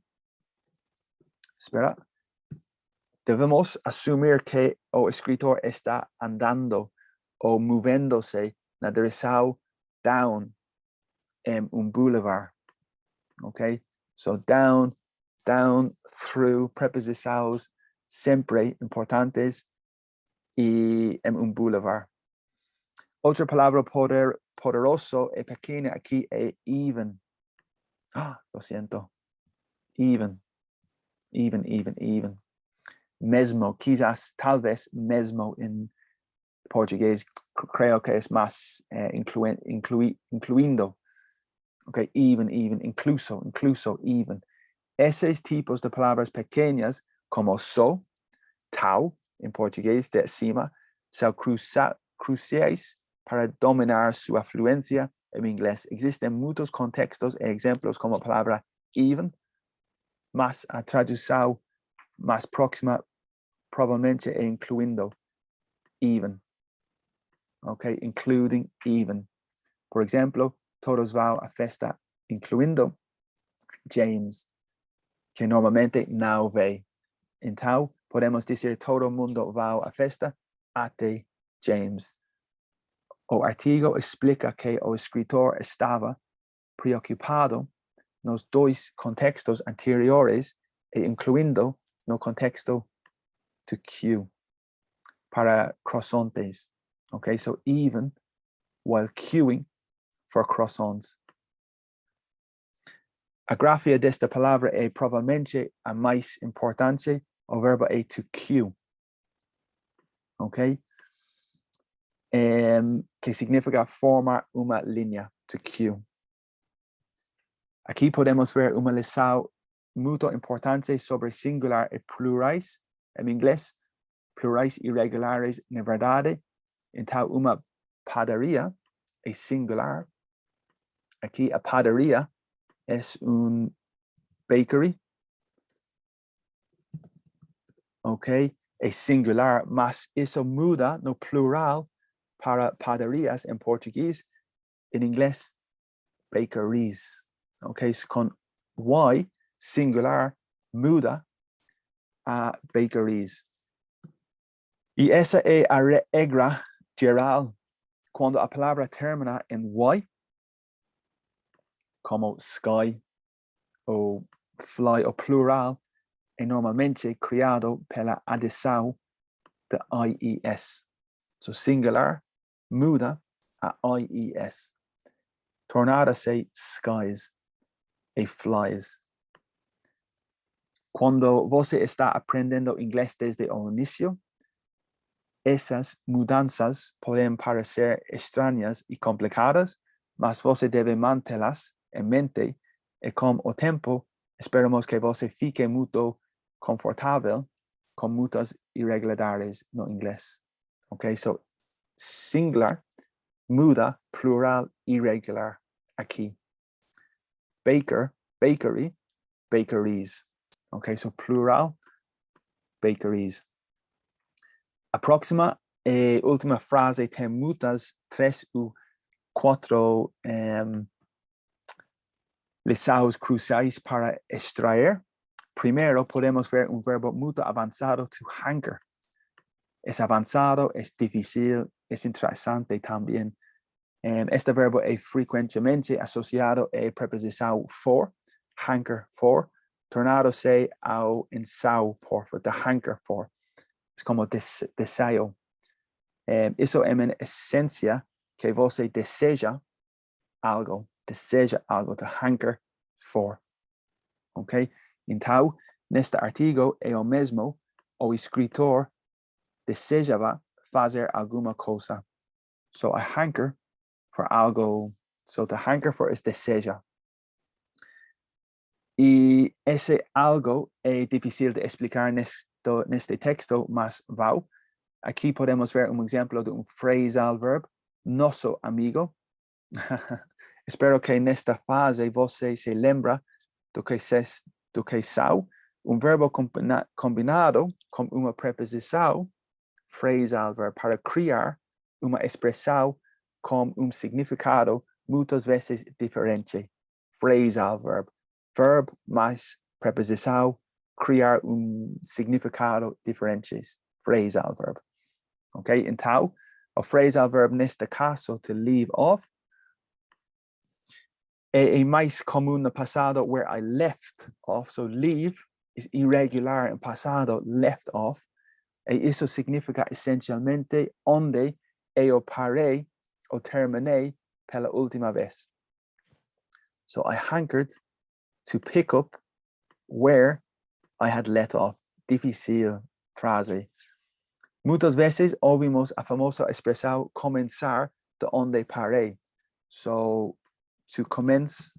espera, devemos assumir que o escritor está andando ou movendo-se na direção down em boulevard. Ok? So down, through, preposições sempre importantes e em boulevard. Outra palavra poderoso e pequena aqui é even. Lo siento. Even. Mesmo, quizás, talvez mesmo en portugués, creo que es más incluyendo. Okay, even, incluso, even. Esos tipos de palabras pequeñas como so, tau, en portugués de cima, son cruciales para dominar su afluencia en inglés. Existen muchos contextos e ejemplos como palabra even, más a traducción más próxima probablemente e incluyendo even. Okay, including even. Por ejemplo, todos van a festa, incluyendo James, que normalmente no ve. Então, podemos decir todo mundo va a festa até James. O artigo explica que o escritor estava preocupado nos dois contextos anteriores e incluindo no contexto to queue para croissants. Okay, so even while queuing for croissants. A grafia desta palavra é provavelmente a mais importante. O verbo é to queue. Ok? Que significa formar uma linha, to queue. Aqui podemos ver uma lição muito importante sobre singular e plurais em inglês, plurais irregulares na verdade. Então, uma padaria é singular. Aqui a padaria é bakery. Ok? É singular, mas isso muda no plural para padarias em português. Em inglês, bakeries. Ok? Com Y, singular, muda a bakeries. E essa é a regra geral. Quando a palavra termina em Y, como sky ou fly, o plural, é normalmente criado pela adição de IES. So singular muda a IES. Tornada-se skies e flies. Quando você está aprendendo inglês desde o início, essas mudanças podem parecer estranhas e complicadas, mas você deve mantê-las em mente e com o tempo esperamos que você fique muito confortável com muitas irregularidades no inglês. Ok, so singular muda plural irregular aqui. Baker, bakery, bakeries. Ok, so plural, bakeries. A próxima e última frase tem muitas 3 ou 4 lições cruciais para extrair. Primeiro, podemos ver verbo muito avançado, to hanker. Es avançado, es difícil, es interesante también. Este verbo es frecuentemente asociado a preposición for, hanker for, tornado-se ao ensao por, the hanker for. Es como deseo. Eso es en esencia que você deseja algo, to hanker for. Ok? Então, neste artigo é o mesmo, o escritor desejaba fazer alguma coisa. So, I hanker for algo. So, to hanker for es deseja. E esse algo é difícil de explicar neste texto, mas vou Aquí podemos ver un ejemplo de un phrasal verb, nosso amigo. Espero que en esta fase você se lembra do que são un verbo combinado con una preposição, phrasal verb, para criar uma expressão com um significado muitas vezes diferente. Phrasal verb. Verb mais preposição, criar um significado diferente. Phrasal verb. Ok? Então, o phrasal verb neste caso, to leave off, é mais comum no passado where I left off. So leave is irregular em passado, left off. E isso significa essencialmente onde eu parei ou terminei pela última vez. So I hankered to pick up where I had let off. Difícil frase. Muitas vezes ouvimos a famosa expressão começar de onde parei. So to commence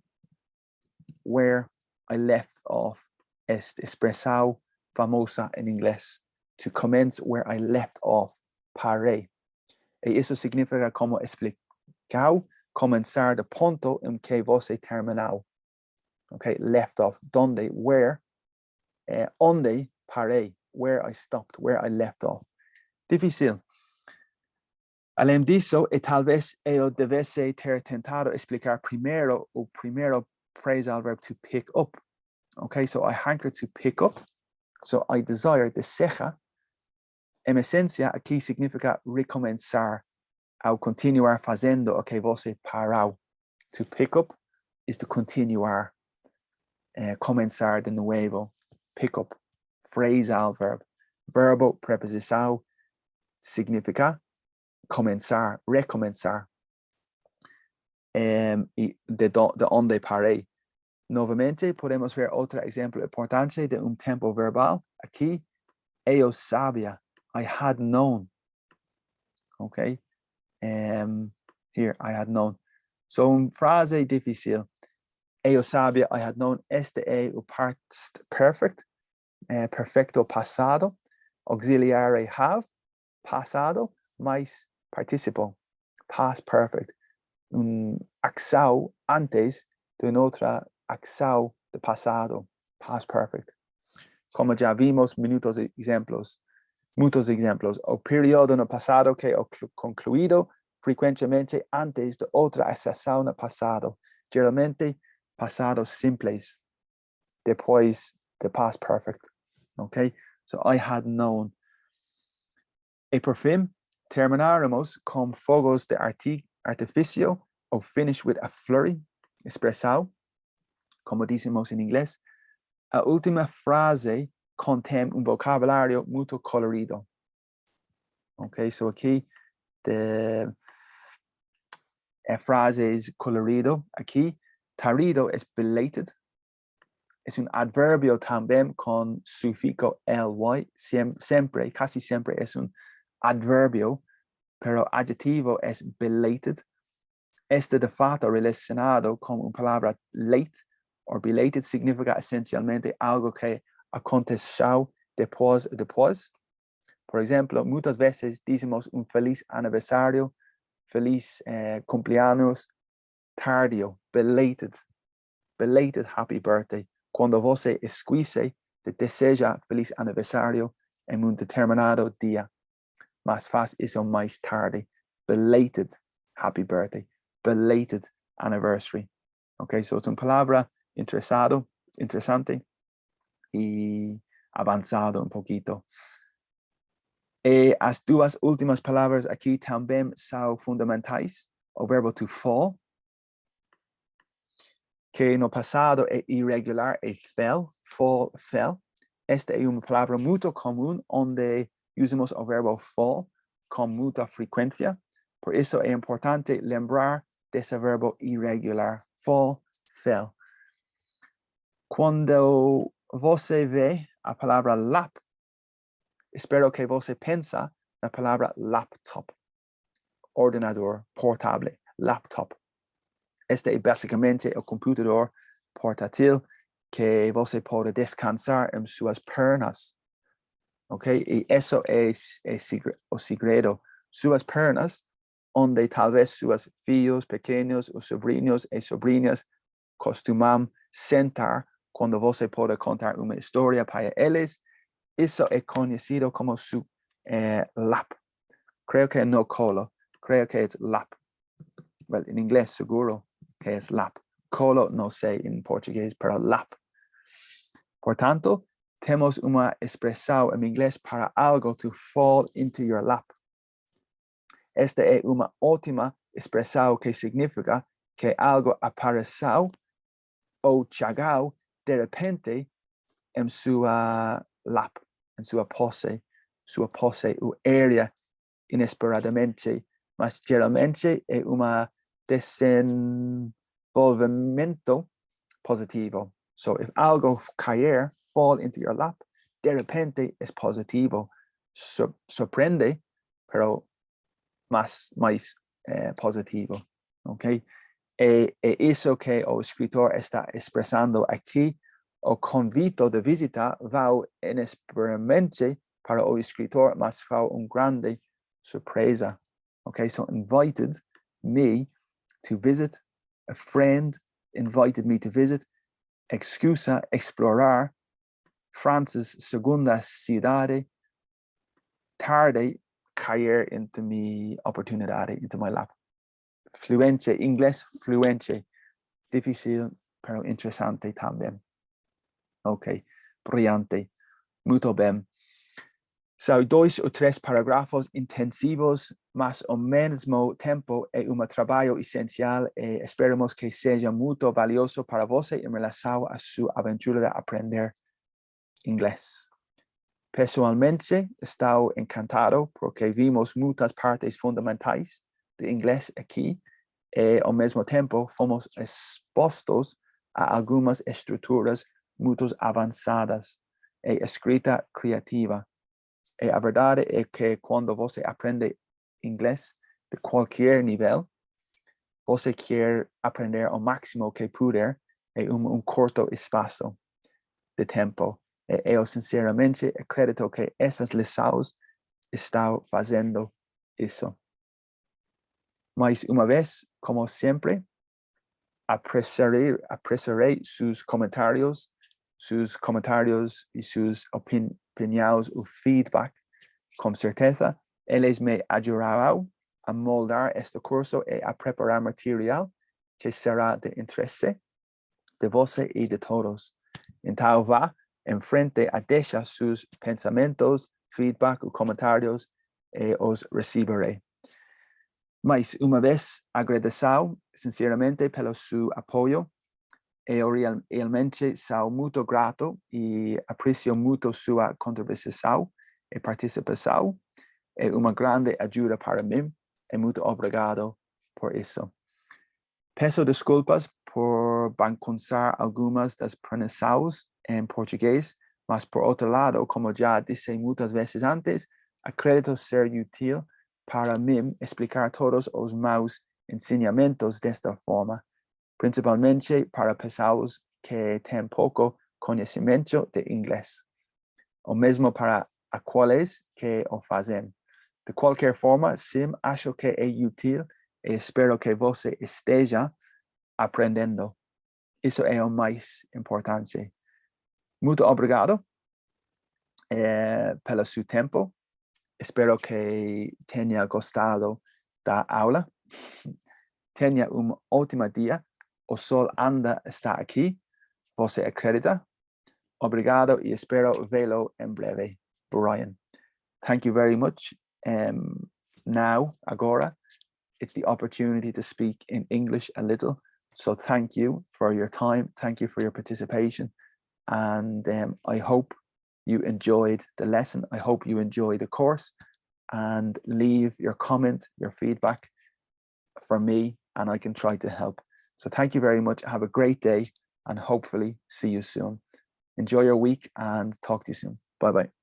where I left off. Esta expressão famosa em inglês. To commence where I left off. Parei. E isso significa como explicar, comenzar do ponto em que você terminou. Okay, left off. Donde, where, onde parei. Where I stopped, where I left off. Difícil. Além disso, e talvez eu devesse ter tentado explicar primeiro o primeiro phrasal verb to pick up. Okay, so I hanker to pick up. So I desire, deseja. Em essência, aqui significa recomeçar, ao continuar fazendo o que você parou. To pick up is to continuar, comenzar de nuevo. Pick up, phrasal verb. Verbo, preposição, significa comenzar, recomeçar. De onde parei. Novamente, podemos ver outro exemplo importante de um tempo verbal. Aqui, eu sabia. I had known. Okay. Here, I had known. So, uma frase difícil. Eu sabia, I had known. Este é o past perfect. Perfecto passado. Auxiliary have. Passado, mais participo. Past perfect. Ação antes de outra ação de passado. Past perfect. Como já vimos, muitos exemplos. O período no passado que é concluído frequentemente antes de outra estação no passado. Geralmente, passado simples. Depois de past perfect. Okay? So, I had known. E por fim, terminaremos com fogos de artifício ou finish with a flurry, expressão, como dizemos em inglês. A última frase contém vocabulário muito colorido. Ok, so aqui, frases colorido. Aqui, tardío es belated. Es un adverbio también con sufijo ly. Siempre, casi siempre es un adverbio, pero adjetivo es belated. Este de fato relacionado con una palabra late o belated significa esencialmente algo que aconteció después. Por ejemplo, muchas veces decimos un feliz aniversario, feliz cumpleaños tardío, belated happy birthday. Cuando você escuece de deseja feliz aniversario en un determinado día, mas faz isso mais tarde. Belated happy birthday, belated anniversary. Ok, so es una palabra interesante y avanzado un poquito. As duas últimas palavras aqui também são fundamentais. O verbo to fall, que no passado é irregular, é fall, fell. Esta é uma palavra muito comum, onde usamos o verbo fall com muita frequência. Por isso é importante lembrar desse verbo irregular, fall, fell. Quando você vê a palavra lap, espero que você pense na palavra laptop, ordenador portável, laptop. Este é basicamente o computador portátil que você pode descansar em suas pernas. ¿ok? Y eso es o segredo. Sus pernas, donde tal vez sus filhos pequeños o sobrinos y sobrinas costumam sentar cuando você puede contar una historia para ellos. Eso es conocido como su lap. Creo que no colo, creo que es lap. Well, en inglés seguro que es lap. Colo no sé en portugués, pero lap. Por tanto, tenemos una expresión en inglés para algo to fall into your lap. Esta es una óptima expresión que significa que algo apareció o llegó de repente en su lap, en su pose o área inesperadamente, mas generalmente es un desenvolvimiento positivo. So if algo caer, fall into your lap, de repente es positivo. Sorprende, pero más positivo. ¿Ok? Eso que el escritor está expresando aquí, o convito de visita, va inesperadamente para el escritor, mas fue una grande sorpresa. Okay, so invited me to visit, a friend invited me to visit, excusa, explorar, France's segunda ciudad, tarde, caer into mi oportunidad, into my lap. Fluente, inglés fluente, difícil, pero interesante también. Ok, brillante, muito bem. So, 2 o 3 parágrafos intensivos, más o mesmo tempo, es un trabajo esencial y esperamos que sea muy valioso para vos en relación a su aventura de aprender inglés. Personalmente, estoy encantado porque vimos muchas partes fundamentales de inglés aquí y al mismo tiempo fuimos expuestos a algunas estructuras muy avanzadas y escrita creativa. Y la verdad es que cuando vos aprende inglés de cualquier nivel, vos quiere aprender al máximo que puder en un corto espacio de tiempo. Yo sinceramente acredito que esas lições están haciendo eso. Mas una vez, como siempre, apreciaré sus comentarios y sus opiniones o feedback. Con certeza, ellos me ayudarán a moldar este curso y a preparar material que será de interés de vos y de todos. Entonces va enfrente a dejar sus pensamientos, feedback o comentarios y os recibiré. Mas una vez agradecido sinceramente por su apoyo, realmente soy muy grato y aprecio mucho su contribución y participación. Es una grande ayuda para mí y muy obrigado por eso. Peço disculpas por banconzar algunas das pronunciações en portugués, mas por otro lado, como ya dije muchas veces antes, acredito ser útil para mí explicar todos os meus ensinamentos desta forma, principalmente para pessoas que têm pouco conhecimento de inglês, ou mesmo para aqueles que o fazem. De qualquer forma, sim, acho que é útil e espero que você esteja aprendendo. Isso é o mais importante. Muito obrigado pelo seu tempo. Espero que tenha gostado da aula. Tenha ótimo dia. O sol ainda está aqui. Você acredita? Obrigado e espero vê-lo em breve. Brian. Thank you very much. Now, agora, it's the opportunity to speak in English a little. So thank you for your time. Thank you for your participation. And I hope you enjoyed the lesson. I hope you enjoy the course, and leave your comment, your feedback for me, and I can try to help. So thank you very much. Have a great day and hopefully see you soon. Enjoy your week and talk to you soon. Bye-bye.